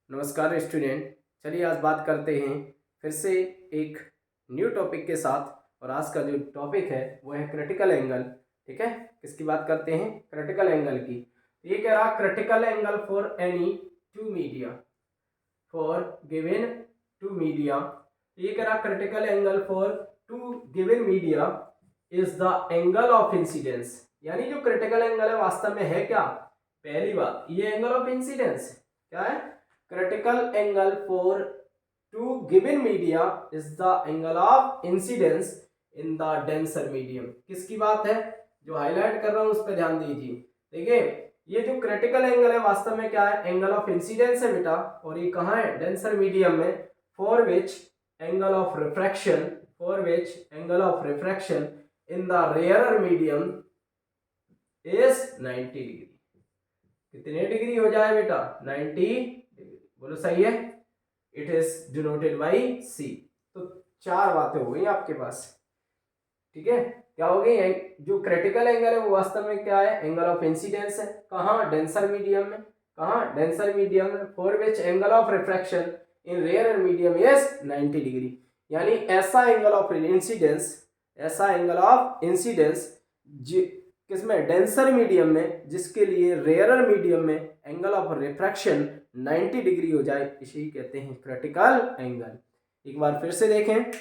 नमस्कार स्टूडेंट। चलिए आज बात करते हैं फिर से एक न्यू टॉपिक के साथ। और आज का जो टॉपिक है वो है क्रिटिकल एंगल। ठीक है, किसकी बात करते हैं? क्रिटिकल एंगल की। तो ये कह रहा critical angle for any two media, for given two media. ये कह रहा critical angle for two given media is the angle of incidence. यानी जो क्रिटिकल एंगल है वास्तव में है क्या? पहली बात, ये एंगल ऑफ इंसिडेंस क्या है? critical angle for two given media is the angle of incidence in the denser medium। किसकी बात है? जो हाईलाइट कर रहा हूं उस पर ध्यान दीजिए। देखिए, ये जो क्रिटिकल एंगल है वास्तव में क्या है? एंगल ऑफ इंसिडेंस है बेटा। और ये कहाँ है? डेंसर मीडियम में। For which angle of refraction, for which angle of refraction in the rarer medium is 90 degree. कितने डिग्री हो जाए बेटा? 90। बोलो सही है। इट इज डिनोटेड बाई सी। तो चार बातें हो गई आपके पास। ठीक है, क्या हो गई? जो क्रिटिकल एंगल है वो वास्तव में क्या है? एंगल ऑफ इंसिडेंस है। कहाँ? डेंसर मीडियम में। कहाँ? डेंसर मीडियम में। For which angle of refraction in rare medium is 90 degree. यानी ऐसा एंगल ऑफ इंसिडेंस, ऐसा एंगल ऑफ इंसिडेंस किसमें? डेंसर मीडियम में, जिसके लिए रेयरर मीडियम में एंगल ऑफ रिफ्रैक्शन 90 डिग्री हो जाए, इसे ही कहते हैं क्रिटिकल एंगल। एक बार फिर से देखें,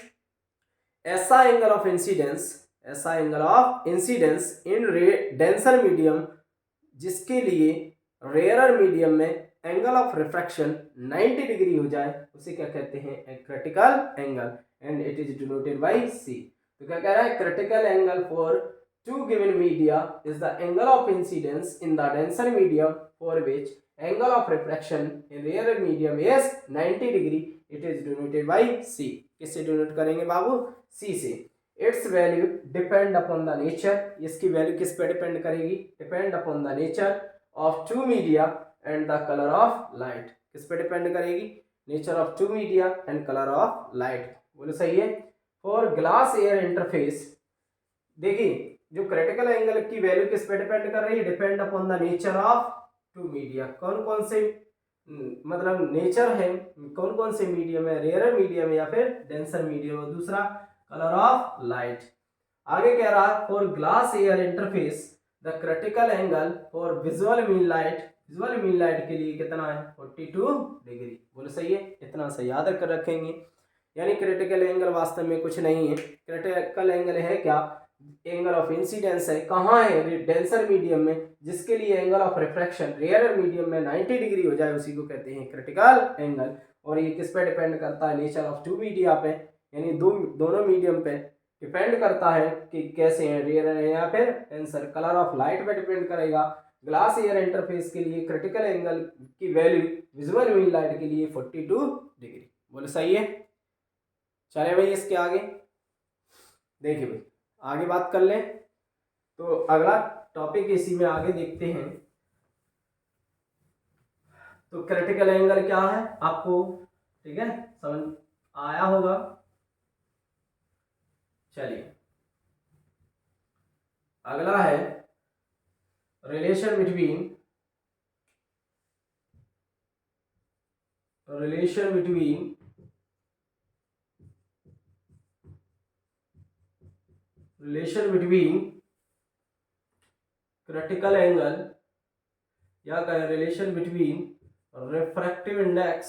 ऐसा एंगल ऑफ इंसिडेंस, ऐसा angle of incidence in denser medium जिसके लिए रेयरर मीडियम में एंगल ऑफ रिफ्रैक्शन 90 डिग्री हो जाए, उसे क्या कहते हैं? Critical angle. And it is denoted by C. तो क्या कह रहा है? Critical angle for two given media is the angle of incidence in the denser medium for which angle of refraction in rarer medium is 90 degree। it is denoted by C। किससे denote करेंगे बाबू? C से। its value depend upon the nature। इसकी value किस पे depend करेगी? depend upon the nature of two media and the color of light। किस पे depend करेगी? nature of two media and color of light। बोलो सही है। for glass air interface, देखिए जो क्रिटिकल एंगल की वैल्यू किस पे डिपेंड कर रही है? Depend upon the nature of two media. कौन कौन से मतलब नेचर है, कौन कौन से मीडियम है? रेयर मीडियम या फिर डेंसर मीडियम। और दूसरा कलर ऑफ लाइट। आगे कह रहा है for glass air interface the critical angle for visual mean light, visual mean light के लिए कितना है? 42 डिग्री। बोलो सही है। इतना सा याद कर रखेंगे। यानी क्रिटिकल एंगल वास्तव में कुछ नहीं है। क्रिटिकल एंगल है क्या? एंगल ऑफ इंसिडेंस है। कहाँ है? डेंसर मीडियम में, जिसके लिए angle of refraction rare medium में 90 डिग्री हो जाए, उसी को कहते हैं क्रिटिकल एंगल। और ये किस पे डिपेंड करता है? नेचर ऑफ टू मीडिया पे, यानी दोनों मीडियम पे डिपेंड करता है कि कैसे हैं, रेयर है या फिर डेंसर। कलर ऑफ लाइट पे डिपेंड करेगा। ग्लास एयर इंटरफेस के लिए क्रिटिकल एंगल की वैल्यू विजुअल मीन लाइट के लिए 42 डिग्री। बोले सही है। चले भाई इसके आगे देखिए भाई, आगे बात कर लें। तो अगला टॉपिक इसी में आगे देखते हैं। तो क्रिटिकल एंगल क्या है आपको ठीक है समझ आया होगा। चलिए अगला है रिलेशन बिटवीन क्रिटिकल एंगल या कहें रिलेशन बिटवीन रिफ्रैक्टिव इंडेक्स।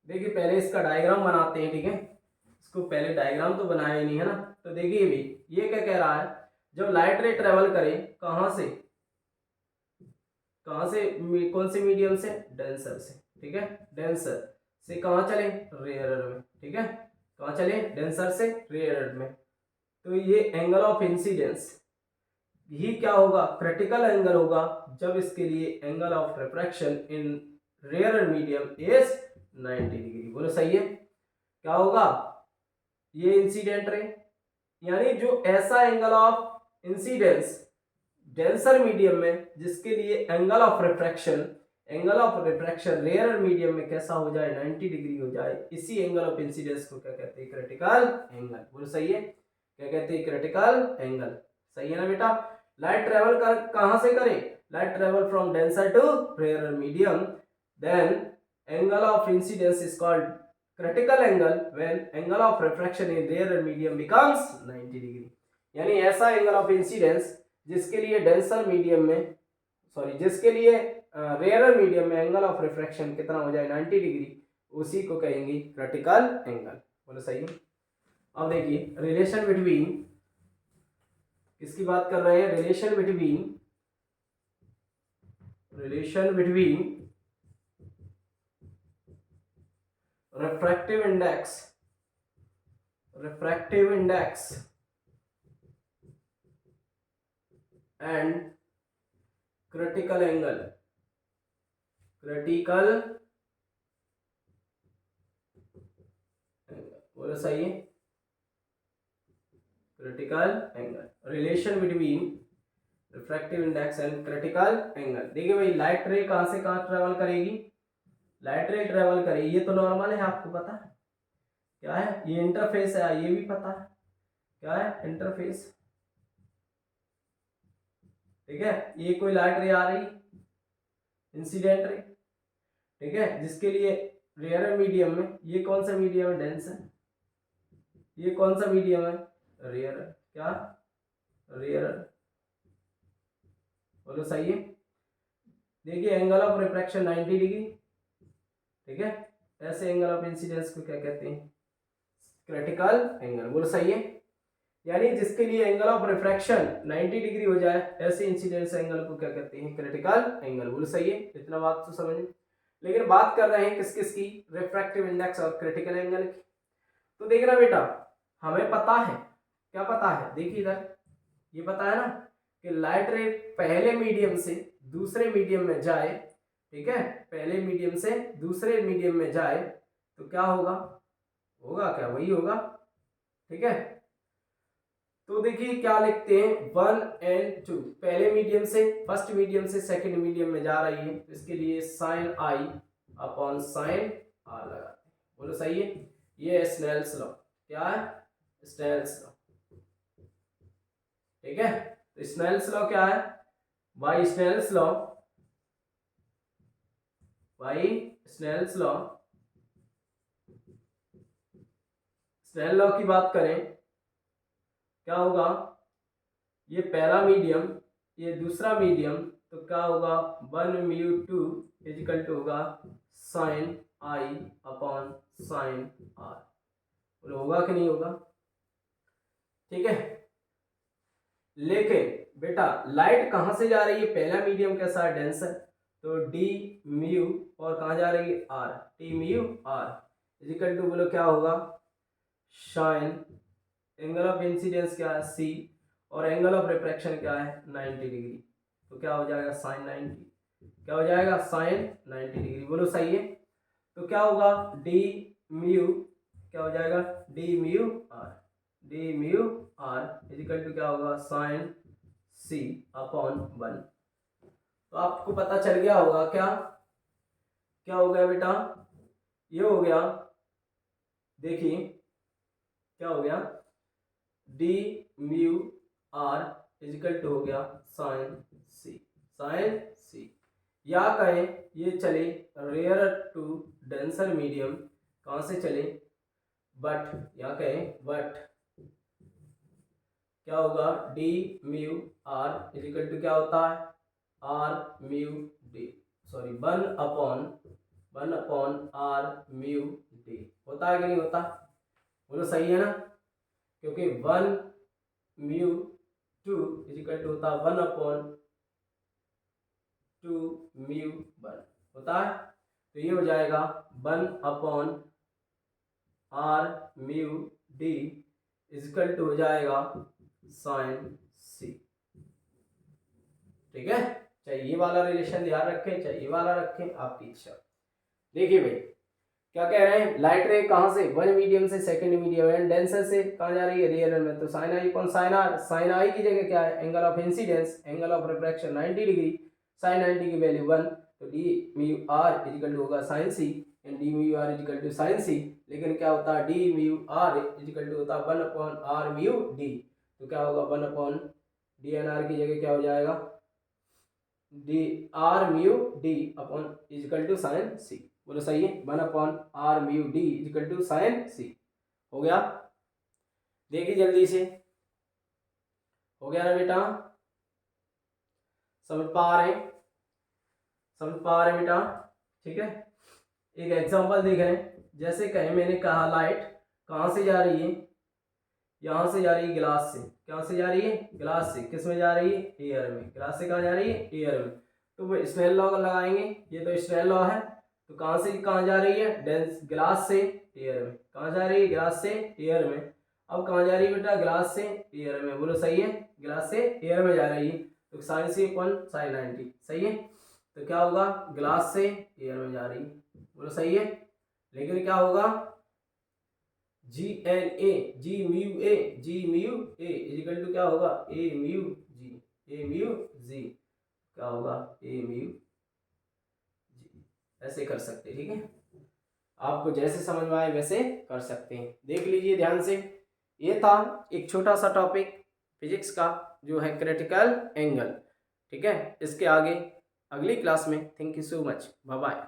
देखिए पहले इसका डायग्राम बनाते हैं। ठीक है, इसको पहले डायग्राम तो बनाया ही नहीं है ना। तो देखिए भाई ये क्या कह रहा है? जब लाइट रे ट्रेवल करे कहां से कौन से मीडियम से? डेंसर से। ठीक है, डेंसर से कहां चले? रेयरर में। ठीक है, कहां चले? डेंसर से रेयरर में। तो ये एंगल ऑफ इंसिडेंस ही क्या होगा? क्रिटिकल एंगल होगा जब इसके लिए angle of refraction in rarer medium is 90 degree. बोलो सही है। क्या होगा? ये इंसिडेंट रे, यानी जो ऐसा angle of incidence denser medium में जिसके लिए angle of refraction rare medium में कैसा हो जाए? 90 डिग्री हो जाए, इसी एंगल ऑफ इंसिडेंस को क्या कहते हैं? Critical angle. बोलो सही है। क्या कहते हैं? Critical angle. सही है ना बेटा? लाइट ट्रेवल कर कहाँ से करे, light travel from denser to rare medium, then angle of incidence is called critical angle when angle of refraction in rare medium becomes 90 degree. यानी ऐसा एंगल ऑफ इंसिडेंस जिसके लिए डेंसर मीडियम में जिसके लिए रेयर मीडियम में angle of refraction कितना हो जाए 90 डिग्री, उसी को कहेंगे क्रिटिकल एंगल। बोलो सही है। अब देखिए रिलेशन बिटवीन, किसकी बात कर रहे हैं, relation between refractive index and critical angle. बोलो सही है, critical angle, relation between refractive index and critical angle. देखिए भाई लाइट रे कहां से कहां ट्रेवल करेगी, लाइट रे ट्रेवल करेगी, ये तो नॉर्मल है, आपको पता है क्या है, ये इंटरफेस है, ये भी पता है क्या है, इंटरफेस। ठीक है, ये कोई लाइट रे आ रही, इंसिडेंट रे, ठीक है, जिसके लिए रेयर मीडियम में, ये कौन सा मीडियम है, डेंस है, ये कौन सा मीडियम है, रेयर, क्या रेयर। बोलो सही है। देखिए एंगल ऑफ रिफ्रैक्शन 90 डिग्री, ठीक है, ऐसे एंगल ऑफ इंसिडेंस को क्या कहते हैं, क्रिटिकल एंगल। बोलो सही है। यानी जिसके लिए एंगल ऑफ रिफ्रैक्शन 90 डिग्री हो जाए, ऐसे इंसिडेंस एंगल को क्या कहते हैं, क्रिटिकल एंगल। बोलो सही है, इतना बात तो समझ। लेकिन बात कर रहे हैं किस किस की, रिफ्रैक्टिव इंडेक्स और क्रिटिकल एंगल की। तो देखना बेटा, हमें पता है, क्या पता है, देखिए इधर ये पता है ना कि लाइट रे पहले मीडियम से दूसरे मीडियम में जाए, ठीक है, पहले मीडियम से दूसरे मीडियम में जाए तो क्या होगा, क्या वही होगा, ठीक है। तो देखिए क्या लिखते हैं, 1 और 2, पहले मीडियम से फर्स्ट मीडियम से सेकंड मीडियम में जा रही है, तो इसके लिए साइन आई अपॉन साइन आर लगाते हैं। बोलो सही है, ये स्नेल्स लॉ, क्या है, स्नेल्स लॉ, ठीक है। तो स्नेल्स लॉ क्या है, by Snell's law, Snell law की बात करें, क्या होगा, ये पहला मीडियम, ये दूसरा मीडियम, तो क्या होगा, 1 म्यू 2 इजिकल टू होगा साइन आई अपॉन साइन आर। बोलो होगा कि नहीं होगा, ठीक है। लेकिन बेटा लाइट कहां से जा रही है, पहला मीडियम कैसा है, डेंसर, तो डी म्यू, और कहां जा रही है, r, T mu are equal to, बोलो क्या होगा, साइन, एंगल ऑफ इंसिडेंस क्या है, सी, और एंगल ऑफ रिफ्रैक्शन क्या है, 90 डिग्री, तो क्या हो जाएगा, साइन 90, क्या हो जाएगा, साइन 90 डिग्री। बोलो सही है। तो क्या होगा, डी म्यू, क्या हो जाएगा, d mu are equal to क्या होगा, साइन सी अपॉन 1। तो आपको पता चल गया होगा, क्या हो गया बेटा, ये हो गया, देखिए क्या हो गया, d mu are equal to हो गया साइन सी, या कहें ये चले रेयर टू डेंसर मीडियम, कहां से चले, बट, या कहें बट, क्या होगा, d mu are equal to क्या होता है, r mu d, sorry 1 upon r mu d, होता है कि नहीं होता, बोलो सही है ना, क्योंकि 1 म्यू 2 इजिकल टू होता है 1 अपॉन 2 म्यू 1 होता है, तो ये हो जाएगा 1 upon r mu d equal to हो जाएगा साइन सी, ठीक है। चाहे ये वाला रिलेशन ध्यान रखें, चाहे ये वाला रखें, आपकी इच्छा। देखिए भाई क्या कह रहे हैं, लाइट रे कहां से, 1 मीडियम से सेकंड मीडियम एंड डेंसर से कहां जा रही है, रेयर में, तो sine I upon sine R, sine I की जगह क्या है, angle of incidence, angle of refraction 90 degree, sine 90 की वैल्यू 1, तो D mu are equal to होगा sine C, and D mu are equal to sine C. लेकिन क्या होता है, D mu are equal to होता है 1 अपॉन आर म्यू डी, तो क्या होगा 1 अपॉन डी एन आर की जगह क्या हो जाएगा, D R mu D upon equal to sine C. बोलो सही है, 1/r/μ/d इजिकल टू साइन सी। हो गया, देखिए जल्दी से, हो गया ना बेटा, समझ पा रहे हैं, समझ पा रहे हैं बेटा, ठीक है। एक एग्जांपल देख रहे हैं, जैसे कहें मैंने कहा लाइट कहाँ से जा रही है, यहाँ से जा रही है गिलास से, कहाँ से जा रही है, गिलास से, किस में जा रही है, एयर में, गिलास से कहाँ जा रही है, एयर में। तो वो स्नेल लॉ लगाएंगे, ये तो स्नेल लॉ है, तो कहाँ से कहाँ जा रही है, डेंस गिलास से एयर में, कहाँ जा रही है, गिलास से एयर में। अब कहाँ जा रही है बेटा, गिलास से एयर में, बोलो सही है, गिलास से एयर में जा रही है, तो साइन सी अपन साइन 90 सही है। तो क्या होगा, गिलास से एयर में जा रही है, बोलो सही है। लेकिन क्या होगा, G N A, G mu A, G mu A equal to क्या होगा, ए म्यू जी, ए म्यू जी, क्या होगा, ए म्यू जी। ऐसे कर सकते, ठीक है, आपको जैसे समझ में आए वैसे कर सकते हैं। देख लीजिए ध्यान से, ये था एक छोटा सा टॉपिक फिजिक्स का जो है क्रिटिकल एंगल, ठीक है। इसके आगे अगली क्लास में, thank you so much, bye bye.